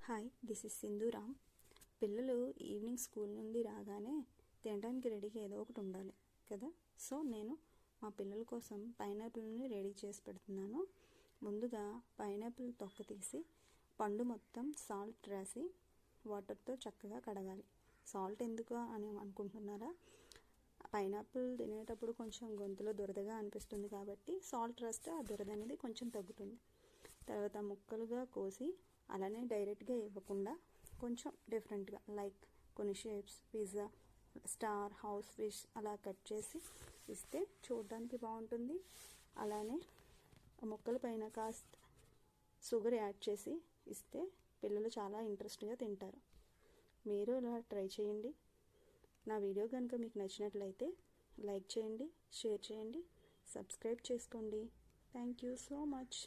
Hi, this is సింధూరామ్. పిల్లలు evening school నుండి రాగానే తినడానికి రెడీగా ఏదో ఒకటి ఉండాలి కదా. సో నేను మా పిల్లల కోసం పైనాపిల్ని రెడీ చేసి పెడుతున్నాను. ముందుగా పైనాపిల్ తొక్క తీసి పండు మొత్తం సాల్ట్ రాసి వాటర్తో చక్కగా కడగాలి. సాల్ట్ ఎందుకు అని అనుకుంటున్నారా? పైనాపిల్ తినేటప్పుడు కొంచెం గొంతులో దురదగా అనిపిస్తుంది కాబట్టి సాల్ట్ రాస్తే ఆ దురద అనేది కొంచెం తగ్గుతుంది. తర్వాత ముక్కలుగా కోసి అలానే డైరెక్ట్గా ఇవ్వకుండా కొంచెం డిఫరెంట్గా లైక్ కొన్ని shapes, pizza, star, house fish అలా కట్ చేసి ఇస్తే చూడడానికి బాగుంటుంది. అలానే ముక్కల పైన కాస్త షుగర్ యాడ్ చేసి ఇస్తే పిల్లలు చాలా ఇంట్రెస్ట్గా తింటారు. మీరు ఇలా ట్రై చేయండి. నా వీడియో కనుక మీకు నచ్చినట్లయితే లైక్ చేయండి, షేర్ చేయండి, సబ్స్క్రైబ్ చేసుకోండి. Thank you so much.